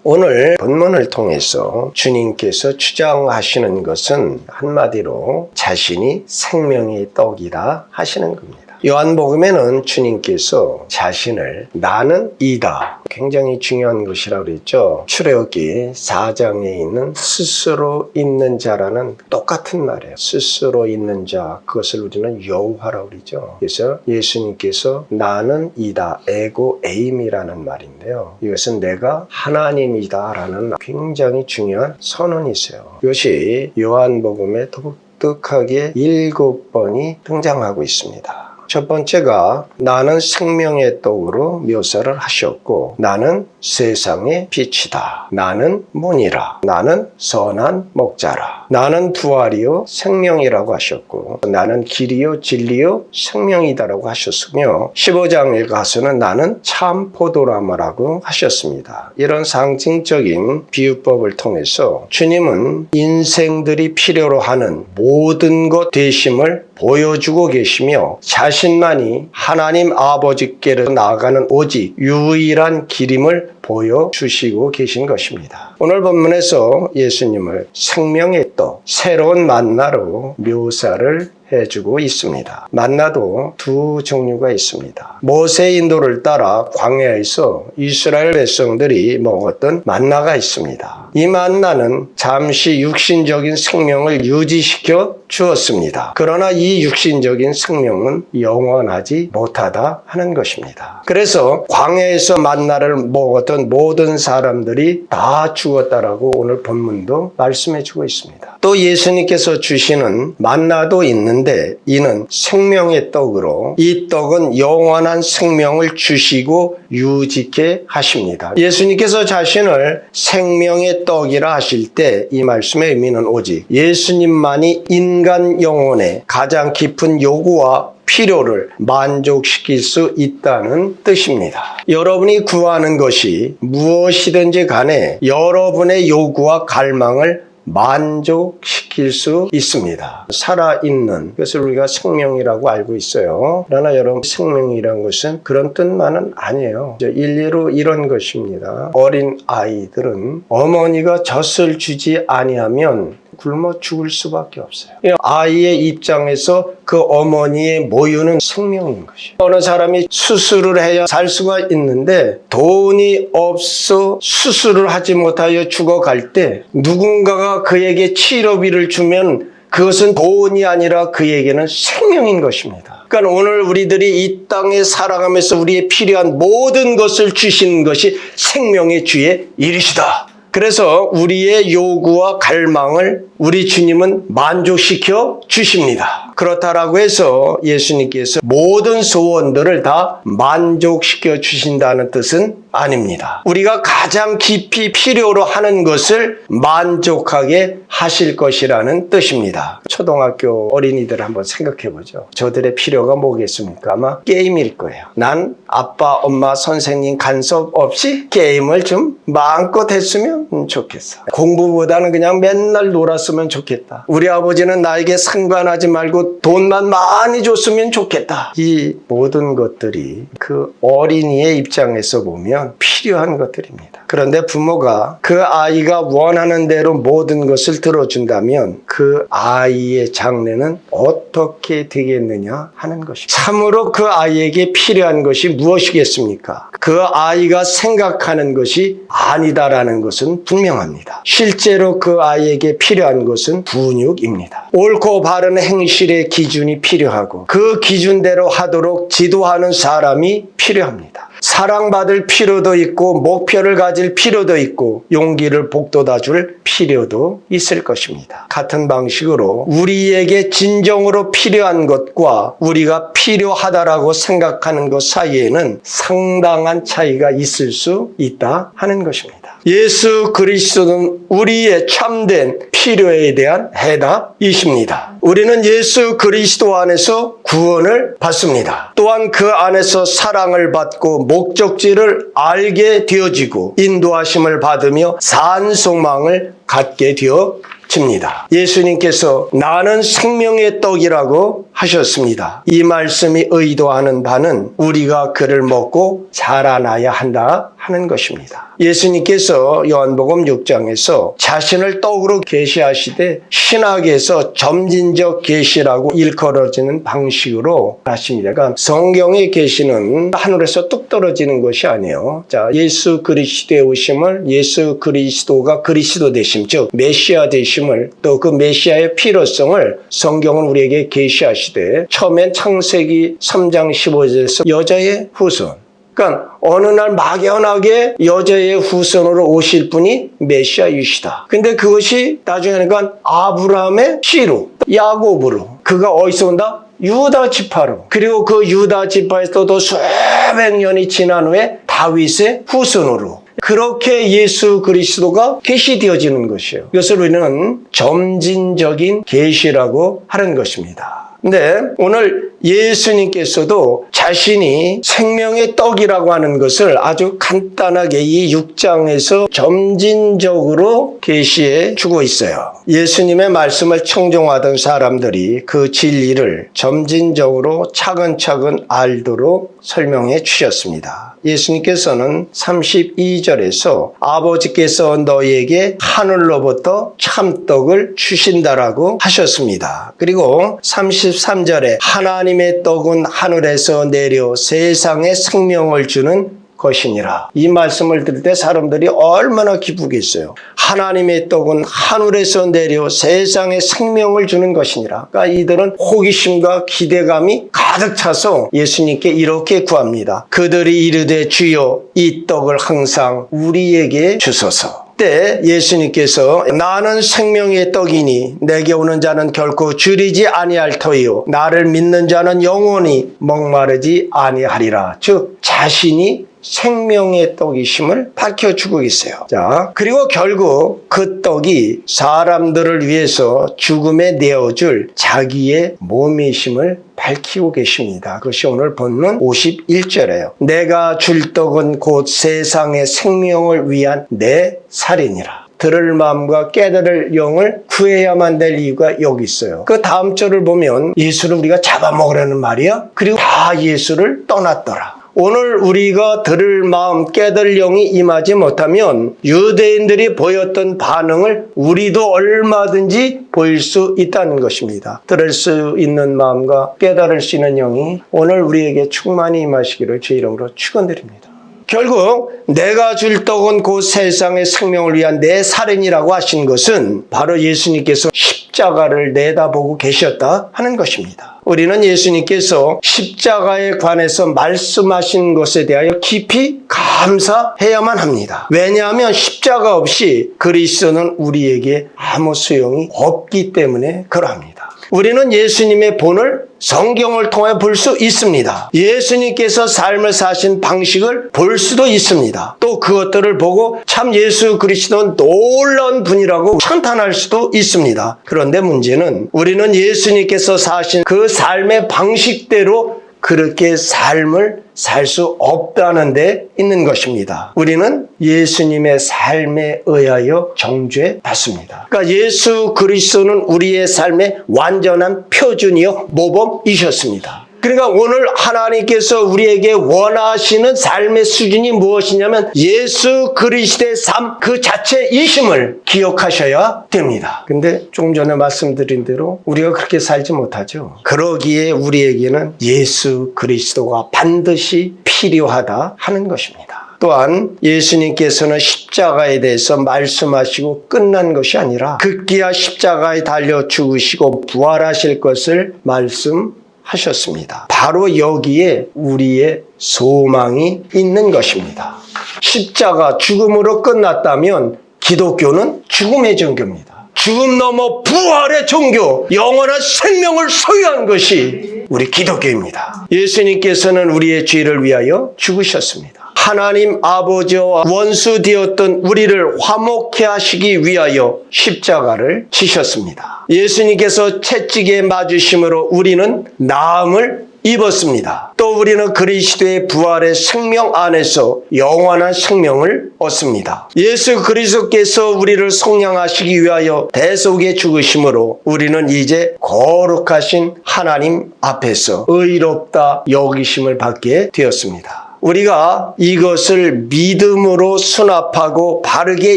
오늘 본문을 통해서 주님께서 주장하시는 것은 한마디로 자신이 생명의 떡이다 하시는 겁니다. 요한복음에는 주님께서 자신을 나는 이다, 굉장히 중요한 것이라고 그랬죠. 출애굽기 4장에 있는 스스로 있는 자라는 똑같은 말이에요. 스스로 있는 자, 그것을 우리는 여호와라고 그러죠. 그래서 예수님께서 나는 이다, 에고 에임이라는 말인데요. 이것은 내가 하나님이다 라는 굉장히 중요한 선언이 있어요. 이것이 요한복음에 독특하게 7번이 등장하고 있습니다. 첫 번째가 나는 생명의 떡으로 묘사를 하셨고, 나는 세상의 빛이다, 나는 문이라, 나는 선한 목자라, 나는 부활이요 생명이라고 하셨고, 나는 길이요 진리요 생명이다라고 하셨으며, 15장에 가서는 나는 참 포도나무라고 하셨습니다. 이런 상징적인 비유법을 통해서 주님은 인생들이 필요로 하는 모든 것 되심을 보여주고 계시며, 자신만이 하나님 아버지께로 나아가는 오직 유일한 길임을 보여주시고 계신 것입니다. 오늘 본문에서 예수님을 생명의 떡, 새로운 만나로 묘사를 해주고 있습니다. 만나도 두 종류가 있습니다. 모세의 인도를 따라 광야에서 이스라엘 백성들이 먹었던 만나가 있습니다. 이 만나는 잠시 육신적인 생명을 유지시켜 주었습니다. 그러나 이 육신적인 생명은 영원하지 못하다 하는 것입니다. 그래서 광야에서 만나를 먹었던 모든 사람들이 다 죽었다라고 오늘 본문도 말씀해 주고 있습니다. 또 예수님께서 주시는 만나도 있는데 이는 생명의 떡으로, 이 떡은 영원한 생명을 주시고 유지케 하십니다. 예수님께서 자신을 생명의 떡이라 하실 때 이 말씀의 의미는 오직 예수님만이 인간 영혼의 가장 깊은 요구와 필요를 만족시킬 수 있다는 뜻입니다. 여러분이 구하는 것이 무엇이든지 간에 여러분의 요구와 갈망을 만족시킬 수 있습니다. 살아있는 것을 우리가 생명이라고 알고 있어요. 그러나 여러분, 생명이란 것은 그런 뜻만은 아니에요. 일례로 이런 것입니다. 어린 아이들은 어머니가 젖을 주지 아니하면 굶어 죽을 수밖에 없어요. 아이의 입장에서 그 어머니의 모유는 생명인 것이에요. 어느 사람이 수술을 해야 살 수가 있는데 돈이 없어 수술을 하지 못하여 죽어갈 때 누군가가 그에게 치료비를 주면 그것은 돈이 아니라 그에게는 생명인 것입니다. 그러니까 오늘 우리들이 이 땅에 살아가면서 우리의 필요한 모든 것을 주시는 것이 생명의 주의 일이시다. 그래서 우리의 요구와 갈망을 우리 주님은 만족시켜 주십니다. 그렇다라고 해서 예수님께서 모든 소원들을 다 만족시켜 주신다는 뜻은 아닙니다. 우리가 가장 깊이 필요로 하는 것을 만족하게 하실 것이라는 뜻입니다. 초등학교 어린이들 한번 생각해 보죠. 저들의 필요가 뭐겠습니까? 아마 게임일 거예요. 난 아빠, 엄마, 선생님 간섭 없이 게임을 좀 마음껏 했으면 좋겠어. 공부보다는 그냥 맨날 놀았으면 좋겠다. 우리 아버지는 나에게 상관하지 말고 돈만 많이 줬으면 좋겠다. 이 모든 것들이 그 어린이의 입장에서 보면 필요한 것들입니다. 그런데 부모가 그 아이가 원하는 대로 모든 것을 들어준다면 그 아이의 장래는 어떻게 되겠느냐 하는 것입니다. 참으로 그 아이에게 필요한 것이 무엇이겠습니까? 그 아이가 생각하는 것이 아니다라는 것은 분명합니다. 실제로 그 아이에게 필요한 것은 분육입니다. 옳고 바른 행실의 기준이 필요하고 그 기준대로 하도록 지도하는 사람이 필요합니다. 사랑받을 필요도 있고 목표를 가질 필요도 있고 용기를 북돋아줄 필요도 있을 것입니다. 같은 방식으로 우리에게 진정으로 필요한 것과 우리가 필요하다라고 생각하는 것 사이에는 상당한 차이가 있을 수 있다 하는 것입니다. 예수 그리스도는 우리의 참된 필요에 대한 해답이십니다. 우리는 예수 그리스도 안에서 구원을 받습니다. 또한 그 안에서 사랑을 받고 목적지를 알게 되어지고 인도하심을 받으며 산 소망을 갖게 되어집니다. 예수님께서 나는 생명의 떡이라고 하셨습니다. 이 말씀이 의도하는 바는 우리가 그를 먹고 자라나야 한다 하는 것입니다. 예수님께서 요한복음 6장에서 자신을 떡으로 계시하시되 신학에서 점진적 계시라고 일컬어지는 방식으로 하십니다. 그러니까 성경의 계시는 하늘에서 뚝 떨어지는 것이 아니에요. 자, 예수 그리스도의 오심을, 예수 그리스도가 그리스도 되심, 즉 메시아 되심을, 또 그 메시아의 필요성을 성경은 우리에게 계시하시되 처음엔 창세기 3장 15절에서 여자의 후손, 그러니까 어느 날 막연하게 여자의 후손으로 오실 분이 메시아이시다. 근데 그것이 나중에 하니까 아브라함의 씨로, 야곱으로, 그가 어디서 온다? 유다 지파로. 그리고 그 유다 지파에서 또 수백 년이 지난 후에 다윗의 후손으로. 그렇게 예수 그리스도가 계시되어지는 것이에요. 이것을 우리는 점진적인 계시라고 하는 것입니다. 근데 오늘 예수님께서도 자신이 생명의 떡이라고 하는 것을 아주 간단하게 이 6장에서 점진적으로 계시해 주고 있어요. 예수님의 말씀을 청종하던 사람들이 그 진리를 점진적으로 차근차근 알도록 설명해 주셨습니다. 예수님께서는 32절에서 아버지께서 너희에게 하늘로부터 참떡을 주신다라고 하셨습니다. 그리고 33절에 하나님의 떡은 하늘에서 내려 세상에 생명을 주는 것이니라. 이 말씀을 들을 때 사람들이 얼마나 기쁘겠어요. 하나님의 떡은 하늘에서 내려 세상에 생명을 주는 것이니라. 그러니까 이들은 호기심과 기대감이 가득 차서 예수님께 이렇게 구합니다. 그들이 이르되 주여 이 떡을 항상 우리에게 주소서. 그때 예수님께서 나는 생명의 떡이니 내게 오는 자는 결코 줄이지 아니할 터이요 나를 믿는 자는 영원히 목마르지 아니하리라. 즉 자신이 생명의 떡이심을 밝혀주고 있어요. 자, 그리고 결국 그 떡이 사람들을 위해서 죽음에 내어줄 자기의 몸이심을 밝히고 계십니다. 그것이 오늘 본문 51절이에요. 내가 줄 떡은 곧 세상의 생명을 위한 내 살이니라. 들을 마음과 깨달을 영을 구해야만 될 이유가 여기 있어요. 그 다음 절을 보면 예수를 우리가 잡아먹으라는 말이야. 그리고 다 예수를 떠났더라. 오늘 우리가 들을 마음, 깨달을 영이 임하지 못하면 유대인들이 보였던 반응을 우리도 얼마든지 보일 수 있다는 것입니다. 들을 수 있는 마음과 깨달을 수 있는 영이 오늘 우리에게 충만히 임하시기를 주의 이름으로 축원드립니다. 결국 내가 줄 떡은 곧 세상의 생명을 위한 내 살인이라고 하신 것은 바로 예수님께서 십자가를 내다보고 계셨다 하는 것입니다. 우리는 예수님께서 십자가에 관해서 말씀하신 것에 대하여 깊이 감사해야만 합니다. 왜냐하면 십자가 없이 그리스도는 우리에게 아무 소용이 없기 때문에 그러합니다. 우리는 예수님의 본을 성경을 통해 볼 수 있습니다. 예수님께서 삶을 사신 방식을 볼 수도 있습니다. 또 그것들을 보고 참 예수 그리스도는 놀라운 분이라고 찬탄할 수도 있습니다. 그런데 문제는 우리는 예수님께서 사신 그 삶의 방식대로 그렇게 삶을 살 수 없다는 데 있는 것입니다. 우리는 예수님의 삶에 의하여 정죄 받습니다. 그러니까 예수 그리스도는 우리의 삶의 완전한 표준이요 모범이셨습니다. 그러니까 오늘 하나님께서 우리에게 원하시는 삶의 수준이 무엇이냐면 예수 그리스도의 삶 그 자체이심을 기억하셔야 됩니다. 근데 조금 전에 말씀드린 대로 우리가 그렇게 살지 못하죠. 그러기에 우리에게는 예수 그리스도가 반드시 필요하다 하는 것입니다. 또한 예수님께서는 십자가에 대해서 말씀하시고 끝난 것이 아니라 급기야 십자가에 달려 죽으시고 부활하실 것을 말씀하셨습니다. 바로 여기에 우리의 소망이 있는 것입니다. 십자가 죽음으로 끝났다면 기독교는 죽음의 종교입니다. 죽음 넘어 부활의 종교, 영원한 생명을 소유한 것이 우리 기독교입니다. 예수님께서는 우리의 죄를 위하여 죽으셨습니다. 하나님 아버지와 원수 되었던 우리를 화목케 하시기 위하여 십자가를 지셨습니다. 예수님께서 채찍에 맞으심으로 우리는 나음을 입었습니다. 또 우리는 그리스도의 부활의 생명 안에서 영원한 생명을 얻습니다. 예수 그리스도께서 우리를 속량하시기 위하여 대속에 죽으심으로 우리는 이제 거룩하신 하나님 앞에서 의롭다 여기심을 받게 되었습니다. 우리가 이것을 믿음으로 수납하고 바르게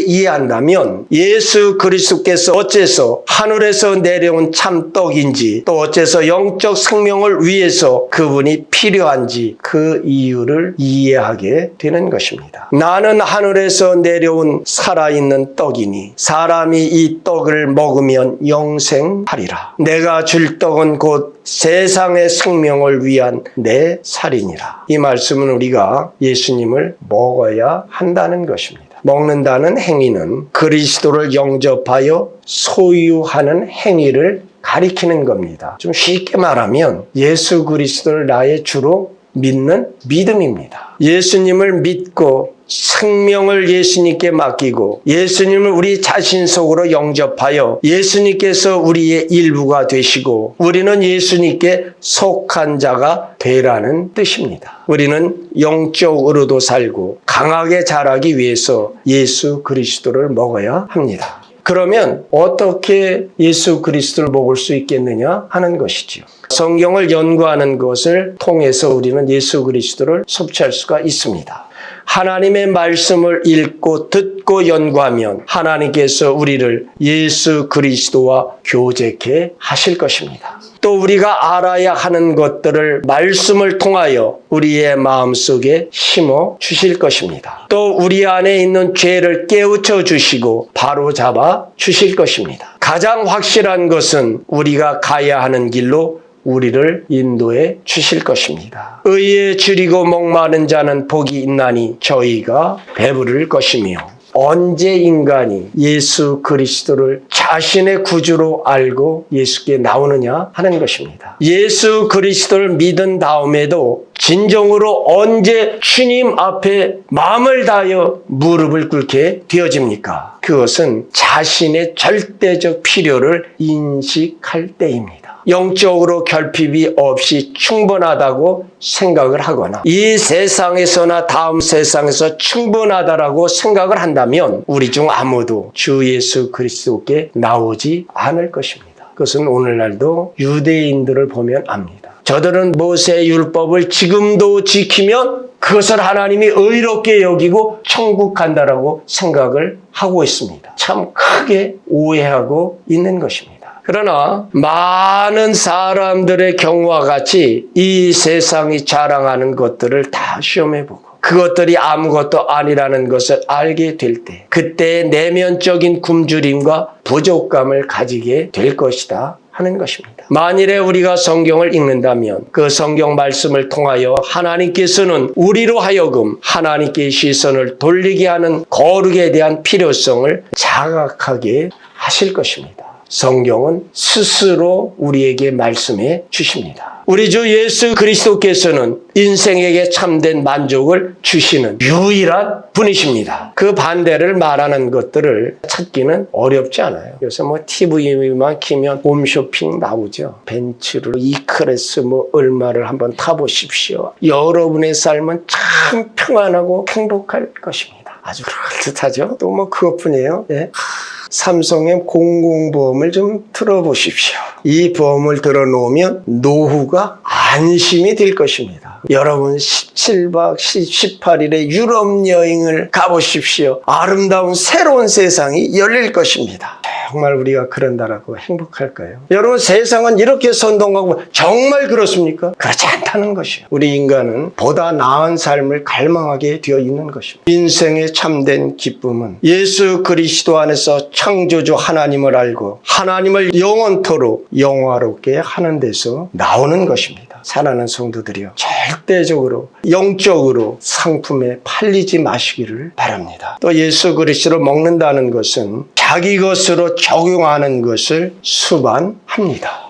이해한다면 예수 그리스도께서 어째서 하늘에서 내려온 참떡인지 또 어째서 영적 생명을 위해서 그분이 필요한지 그 이유를 이해하게 되는 것입니다. 나는 하늘에서 내려온 살아있는 떡이니 사람이 이 떡을 먹으면 영생하리라. 내가 줄 떡은 곧 세상의 생명을 위한 내 살이니라. 이 말씀은 우리가 예수님을 먹어야 한다는 것입니다. 먹는다는 행위는 그리스도를 영접하여 소유하는 행위를 가리키는 겁니다. 좀 쉽게 말하면 예수 그리스도를 나의 주로 믿는 믿음입니다. 예수님을 믿고 생명을 예수님께 맡기고 예수님을 우리 자신 속으로 영접하여 예수님께서 우리의 일부가 되시고 우리는 예수님께 속한 자가 되라는 뜻입니다. 우리는 영적으로도 살고 강하게 자라기 위해서 예수 그리스도를 먹어야 합니다. 그러면 어떻게 예수 그리스도를 먹을 수 있겠느냐 하는 것이지요. 성경을 연구하는 것을 통해서 우리는 예수 그리스도를 섭취할 수가 있습니다. 하나님의 말씀을 읽고 듣고 연구하면 하나님께서 우리를 예수 그리스도와 교제케 하실 것입니다. 또 우리가 알아야 하는 것들을 말씀을 통하여 우리의 마음속에 심어 주실 것입니다. 또 우리 안에 있는 죄를 깨우쳐 주시고 바로잡아 주실 것입니다. 가장 확실한 것은 우리가 가야 하는 길로 우리를 인도해 주실 것입니다. 의에 줄이고 목마른 자는 복이 있나니 저희가 배부를 것이며 언제 인간이 예수 그리스도를 자신의 구주로 알고 예수께 나오느냐 하는 것입니다. 예수 그리스도를 믿은 다음에도 진정으로 언제 주님 앞에 마음을 다하여 무릎을 꿇게 되어집니까? 그것은 자신의 절대적 필요를 인식할 때입니다. 영적으로 결핍이 없이 충분하다고 생각을 하거나 이 세상에서나 다음 세상에서 충분하다라고 생각을 한다면 우리 중 아무도 주 예수 그리스도께 나오지 않을 것입니다. 그것은 오늘날도 유대인들을 보면 압니다. 저들은 모세의 율법을 지금도 지키면 그것을 하나님이 의롭게 여기고 천국 간다라고 생각을 하고 있습니다. 참 크게 오해하고 있는 것입니다. 그러나 많은 사람들의 경우와 같이 이 세상이 자랑하는 것들을 다 시험해보고 그것들이 아무것도 아니라는 것을 알게 될 때 그때의 내면적인 굶주림과 부족감을 가지게 될 것이다 하는 것입니다. 만일에 우리가 성경을 읽는다면 그 성경 말씀을 통하여 하나님께서는 우리로 하여금 하나님께 시선을 돌리게 하는 거룩에 대한 필요성을 자각하게 하실 것입니다. 성경은 스스로 우리에게 말씀해 주십니다. 우리 주 예수 그리스도께서는 인생에게 참된 만족을 주시는 유일한 분이십니다. 그 반대를 말하는 것들을 찾기는 어렵지 않아요. 요새 TV만 키면 홈쇼핑 나오죠. 벤츠로 E클래스 얼마를 한번 타보십시오. 여러분의 삶은 참 평안하고 행복할 것입니다. 아주 그럴듯하죠. 또 그것뿐이에요. 예. 삼성의 공공보험을 좀 들어보십시오. 이 보험을 들어놓으면 노후가 안심이 될 것입니다. 여러분 17박 18일의 유럽 여행을 가보십시오. 아름다운 새로운 세상이 열릴 것입니다. 정말 우리가 그런다라고 행복할까요? 여러분 세상은 이렇게 선동하고 정말 그렇습니까? 그렇지 않다는 것이에요. 우리 인간은 보다 나은 삶을 갈망하게 되어 있는 것입니다. 인생의 참된 기쁨은 예수 그리스도 안에서 창조주 하나님을 알고 하나님을 영원토록 영화롭게 하는 데서 나오는 것입니다. 사랑하는 성도들이여, 절대적으로 영적으로 상품에 팔리지 마시기를 바랍니다. 또 예수 그리스도를 먹는다는 것은 자기 것으로 적용하는 것을 수반합니다.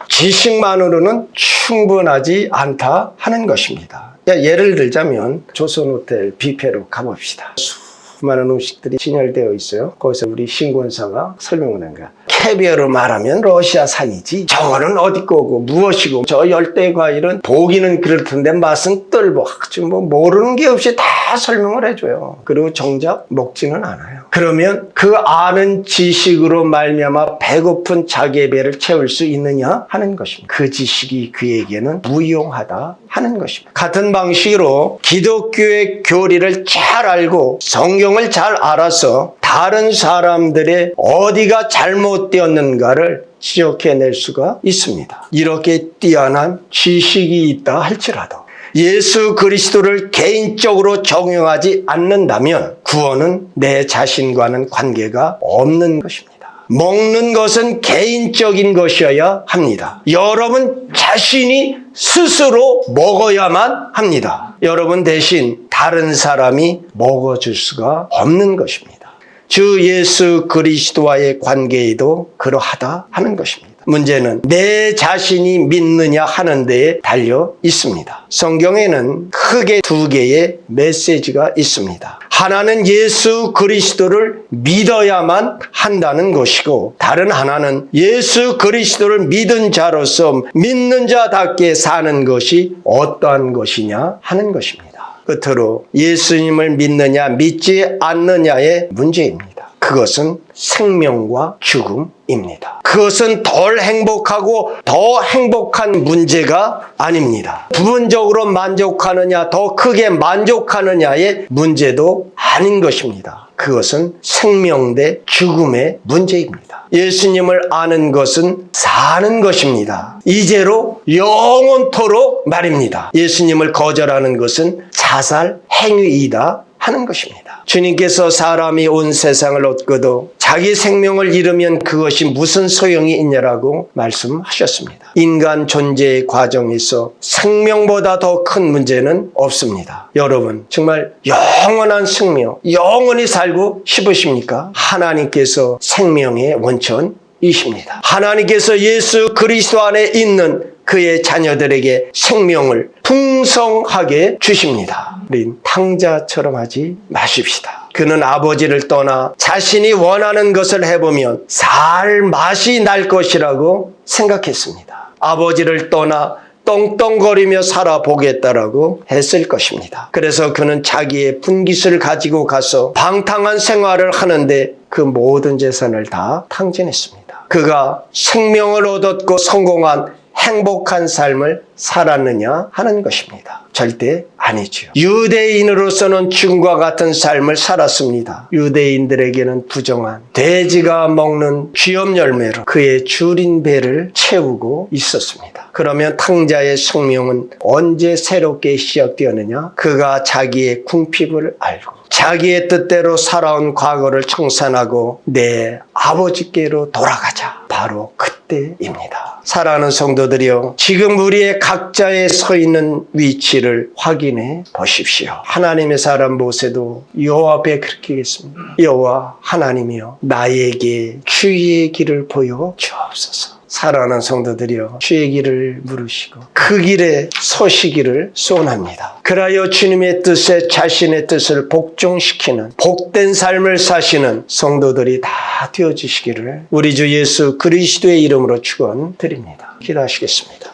지식만으로는 충분하지 않다 하는 것입니다. 예를 들자면 조선호텔 뷔페로 가봅시다. 수많은 음식들이 진열되어 있어요. 거기서 우리 신권사가 설명을 한 거야. 캐비어로 말하면 러시아산이지 저거는 어디 거고 무엇이고 저 열대과일은 보기는 그렇던데 맛은 뜰보 뭐 모르는 게 없이 다 설명을 해줘요. 그리고 정작 먹지는 않아요. 그러면 그 아는 지식으로 말미암아 배고픈 자기의 배를 채울 수 있느냐 하는 것입니다. 그 지식이 그에게는 무용하다 하는 것입니다. 같은 방식으로 기독교의 교리를 잘 알고 성경을 잘 알아서 다른 사람들의 어디가 잘못되었는가를 지적해낼 수가 있습니다. 이렇게 뛰어난 지식이 있다 할지라도 예수 그리스도를 개인적으로 적용하지 않는다면 구원은 내 자신과는 관계가 없는 것입니다. 먹는 것은 개인적인 것이어야 합니다. 여러분 자신이 스스로 먹어야만 합니다. 여러분 대신 다른 사람이 먹어줄 수가 없는 것입니다. 주 예수 그리스도와의 관계에도 그러하다 하는 것입니다. 문제는 내 자신이 믿느냐 하는 데에 달려 있습니다. 성경에는 크게 두 개의 메시지가 있습니다. 하나는 예수 그리스도를 믿어야만 한다는 것이고 다른 하나는 예수 그리스도를 믿은 자로서 믿는 자답게 사는 것이 어떠한 것이냐 하는 것입니다. 끝으로 예수님을 믿느냐 믿지 않느냐의 문제입니다. 그것은 생명과 죽음입니다. 그것은 덜 행복하고 더 행복한 문제가 아닙니다. 부분적으로 만족하느냐 더 크게 만족하느냐의 문제도 아닌 것입니다. 그것은 생명 대 죽음의 문제입니다. 예수님을 아는 것은 사는 것입니다. 이제로 영원토록 말입니다. 예수님을 거절하는 것은 자살 행위이다 하는 것입니다. 주님께서 사람이 온 세상을 얻고도 자기 생명을 잃으면 그것이 무슨 소용이 있냐라고 말씀하셨습니다. 인간 존재의 과정에서 생명보다 더 큰 문제는 없습니다. 여러분 정말 영원한 생명, 영원히 살고 싶으십니까? 하나님께서 생명의 원천이십니다. 하나님께서 예수 그리스도 안에 있는 그의 자녀들에게 생명을 풍성하게 주십니다. 우린 탕자처럼 하지 마십시다. 그는 아버지를 떠나 자신이 원하는 것을 해보면 살 맛이 날 것이라고 생각했습니다. 아버지를 떠나 떵떵거리며 살아보겠다라고 했을 것입니다. 그래서 그는 자기의 분깃을 가지고 가서 방탕한 생활을 하는데 그 모든 재산을 다 탕진했습니다. 그가 생명을 얻었고 성공한 행복한 삶을 살았느냐 하는 것입니다. 절대 아니죠. 유대인으로서는 죽음과 같은 삶을 살았습니다. 유대인들에게는 부정한 돼지가 먹는 쥐염 열매로 그의 줄인 배를 채우고 있었습니다. 그러면 탕자의 생명은 언제 새롭게 시작되었느냐? 그가 자기의 궁핍을 알고 자기의 뜻대로 살아온 과거를 청산하고 내 아버지께로 돌아가자. 바로 그때입니다. 사랑하는 성도들이여, 지금 우리의 각자의 서 있는 위치를 확인해 보십시오. 하나님의 사람 모세도 여호와 앞에 그렇게 했습니다. 여호와 하나님이여, 나에게 주의 길을 보여 주옵소서. 사랑하는 성도들이여, 주의 길을 물으시고 그 길에 서시기를 소원합니다. 그라여 주님의 뜻에 자신의 뜻을 복종시키는 복된 삶을 사시는 성도들이 다 되어주시기를 우리 주 예수 그리스도의 이름으로 축원드립니다. 기도하시겠습니다.